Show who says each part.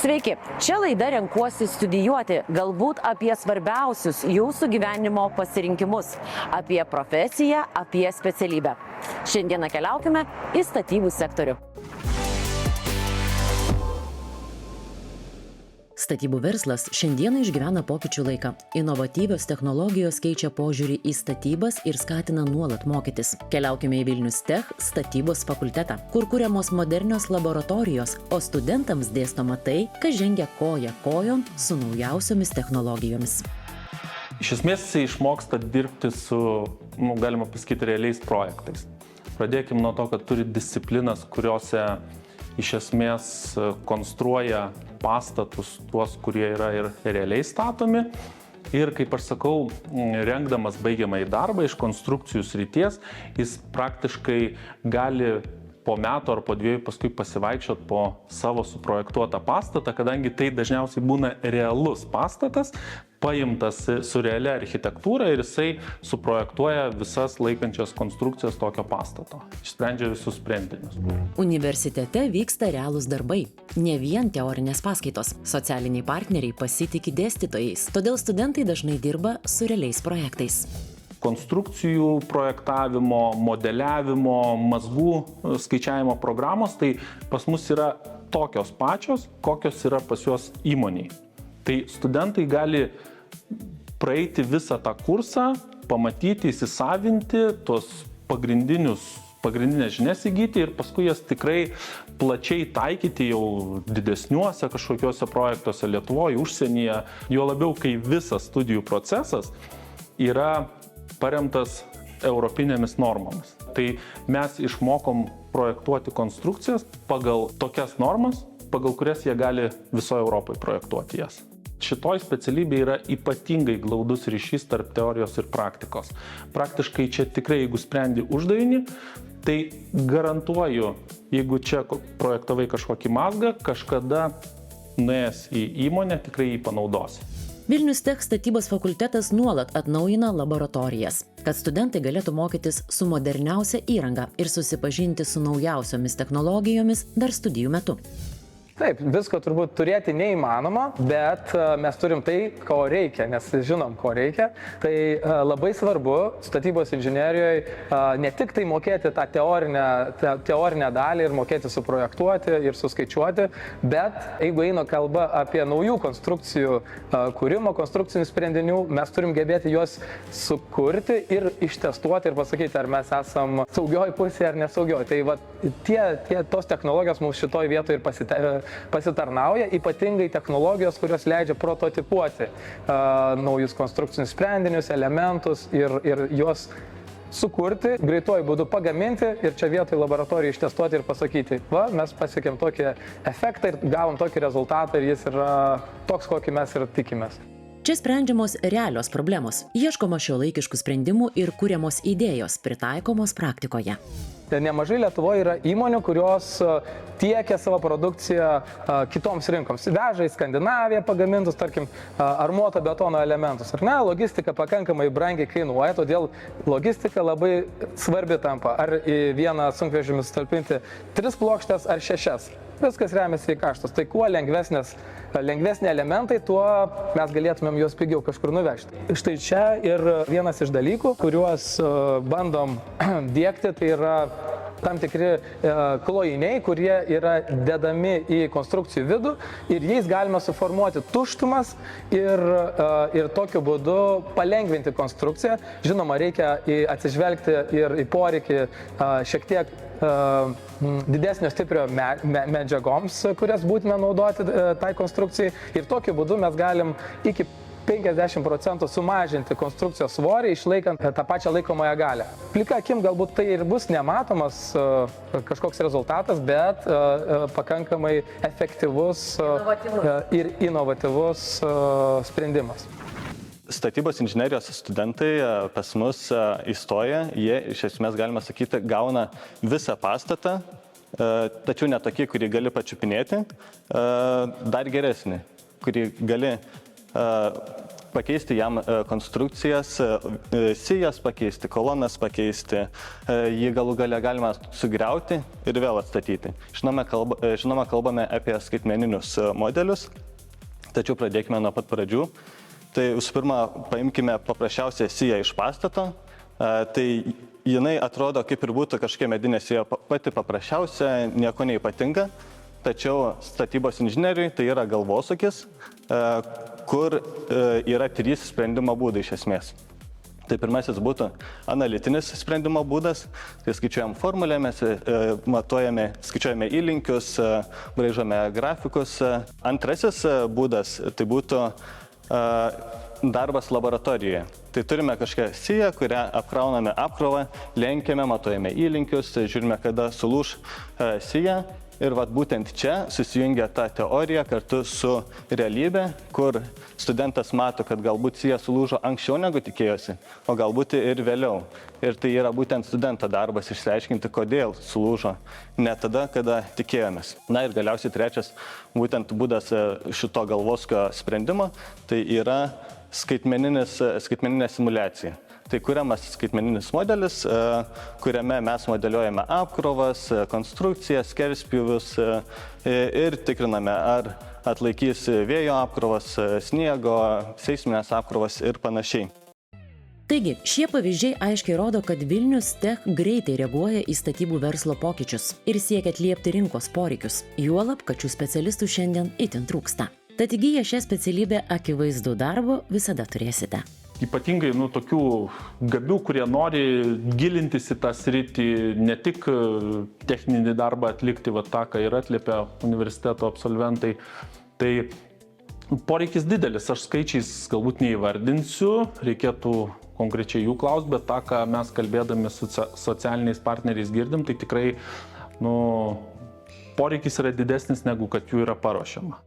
Speaker 1: Sveiki, čia laida Renkuosi studijuoti, galbūt apie svarbiausius jūsų gyvenimo pasirinkimus, apie profesiją, apie specialybę. Šiandieną keliaukime į statybų sektorių. Statybų verslas šiandieną išgyvena pokyčių laiką. Inovatyvios technologijos keičia požiūrį į statybas ir skatina nuolat mokytis. Keliaukime į Vilnius Tech statybos fakultetą, kur kuriamos modernios laboratorijos, o studentams dėstoma tai, kas žengia koja kojon su naujausiomis technologijomis.
Speaker 2: Iš esmės jisai išmoksta dirbti su, galima pasakyti, realiais projektais. Pradėkime nuo to, kad turi disciplinas, kuriuose iš esmės konstruoja pastatus tuos, kurie yra ir realiai statomi. Ir, kaip aš sakau, rengdamas baigiamąjį darbą iš konstrukcijų srities, jis praktiškai gali po metų ar po dviejų paskui pasivaikščioti po savo suprojektuotą pastatą, kadangi tai dažniausiai būna realus pastatas, paimtas su realia architektūra ir jisai suprojektuoja visas laikančias konstrukcijas tokio pastato. Išsprendžia visus sprendinius.
Speaker 1: Universitete vyksta realūs darbai, ne vien teorinės paskaitos. Socialiniai partneriai pasitiki dėstytojais, todėl studentai dažnai dirba su realiais projektais.
Speaker 2: Konstrukcijų projektavimo, modeliavimo, mazgų skaičiavimo programos, tai pas mus yra tokios pačios, kokios yra pas juos įmoniai. Tai studentai gali praeiti visą tą kursą, pamatyti, įsisavinti tos pagrindinės žinias įgyti ir paskui jas tikrai plačiai taikyti jau didesniuose kažkokiuose projektuose Lietuvoje, užsienyje, juo labiau, kai visas studijų procesas yra paremtas europinėmis normomis. Tai mes išmokom projektuoti konstrukcijas pagal tokias normas, pagal kurias jie gali visoje Europoje projektuoti jas. Šitoj specialybėje yra ypatingai glaudus ryšys tarp teorijos ir praktikos. Praktiškai čia tikrai, jeigu sprendi uždavinį, tai garantuoju, jeigu čia projektavai kažkokį mazgą, kažkada nuėjęs į įmonę tikrai jį panaudosi.
Speaker 1: Vilnius Tech statybos fakultetas nuolat atnaujina laboratorijas, kad studentai galėtų mokytis su moderniausia įranga ir susipažinti su naujausiomis technologijomis dar studijų metu.
Speaker 3: Taip, visko turbūt turėti neįmanoma, bet mes turim tai, ko reikia, nes žinom, ko reikia. Tai labai svarbu statybos inžinerijoje ne tik tai mokėti tą teorinę dalį ir mokėti suprojektuoti ir suskaičiuoti, bet jeigu eina kalba apie naujų konstrukcijų kūrimo, konstrukcinių sprendinių, mes turim gebėti juos sukurti ir ištestuoti ir pasakyti, ar mes esam saugioj pusėje ar nesaugioj. Tai va, tos technologijos mums šitoj vietoje ir pasitarnauja, ypatingai technologijos, kurios leidžia prototipuoti naujus konstrukcinius sprendinius, elementus ir juos sukurti, greituoju būdu pagaminti ir čia vietoj laboratorijai ištestuoti ir pasakyti, va, mes pasiekėm tokį efektą ir gavom tokį rezultatą ir jis yra toks, kokį mes ir tikimės.
Speaker 1: Čia sprendžiamos realios problemos, ieškoma šiuolaikiškų sprendimų ir kuriamos idėjos pritaikomos praktikoje.
Speaker 3: Nemažai Lietuvoje yra įmonių, kurios tiekia savo produkciją kitoms rinkoms. Veža į Skandinaviją pagamintus, tarkim, armuoto betono elementus. Ar ne? Logistika pakankamai brangiai kainuoja, todėl logistika labai svarbi tampa. Ar į vieną sunkvežimį sutalpinti 3 plokštės ar 6. Viskas remiasi į kaštus. Tai kuo lengvesni elementai, tuo mes galėtumėm juos pigiau kažkur nuvežti. Štai čia ir vienas iš dalykų, kuriuos bandom diegti, tai yra tam tikri klojiniai, kurie yra dedami į konstrukcijų vidų ir jais galime suformuoti tuštumas ir tokiu būdu palengvinti konstrukciją. Žinoma, reikia atsižvelgti ir į poreikį šiek tiek didesnio stiprio medžiagoms, kurias būtina naudoti tai konstrukcijai ir tokiu būdu mes galim iki 50% sumažinti konstrukcijos svorį, išlaikant tą pačią laikomąją galią. Plika akim galbūt tai ir bus nematomas kažkoks rezultatas, bet pakankamai efektyvus ir inovatyvus sprendimas.
Speaker 4: Statybos inžinerijos studentai pas mus įstoja, jie iš esmės, galima sakyti, gauna visą pastatą, tačiau ne tokį, kurį gali pačiupinėti, dar geresnį, kurį gali pakeisti jam konstrukcijas, sijas pakeisti, kolonas pakeisti, jį galų gale galima sugriauti ir vėl atstatyti. Žinoma, kalbame apie skaitmeninius modelius, tačiau pradėkime nuo pat pradžių. Tai visų pirma, paimkime paprasčiausią siją iš pastato. Tai jinai atrodo kaip ir būtų kažkokia medinė sija, pati paprasčiausia, nieko neypatinga. Tačiau statybos inžinieriui tai yra galvosūkis, kur yra 3 sprendimo būdai iš esmės. Tai pirmasis būtų analitinis sprendimo būdas, tai skaičiuojam formulėmis, skaičiuojame įlinkius, braižome grafikus. Antrasis būdas tai būtų darbas laboratorijoje. Tai turime kažkokią siją, kurią apkrauname apkrovą, lenkiame, matuojame įlinkius, žiūrime, kada sulūž sija. Ir vat būtent čia susijungia ta teorija kartu su realybė, kur studentas mato, kad galbūt sija sulūžo anksčiau negu tikėjosi, o galbūt ir vėliau. Ir tai yra būtent studento darbas išsiaiškinti, kodėl sulūžo ne tada, kada tikėjomės. Na ir galiausiai trečias būtent būdas šito galvoskio sprendimo, tai yra skaitmeninė simulacija. Tai kuriamas skaitmeninis modelis, kuriame mes modeliuojame apkrovas, konstrukcijas, skerspjūvius ir tikriname, ar atlaikys vėjo apkrovas, sniego, seisminės apkrovas ir panašiai.
Speaker 1: Taigi, šie pavyzdžiai aiškiai rodo, kad Vilnius Tech greitai reaguoja į statybų verslo pokyčius ir siekia atliepti rinkos poreikius, juolab, kad šių specialistų šiandien itin trūksta. Tad įgyję šią specialybę akivaizdų darbo visada turėsite.
Speaker 2: Ypatingai tokių gabių, kurie nori gilintis į tą sritį, ne tik techninį darbą atlikti, tą, ką ir atliepia universiteto absolventai. Tai poreikis didelis, aš skaičiais galbūt neįvardinsiu, reikėtų konkrečiai jų klausti, bet tą, ką mes kalbėdami su socialiniais partneriais girdim, tai tikrai poreikis yra didesnis, negu kad jų yra paruošiama.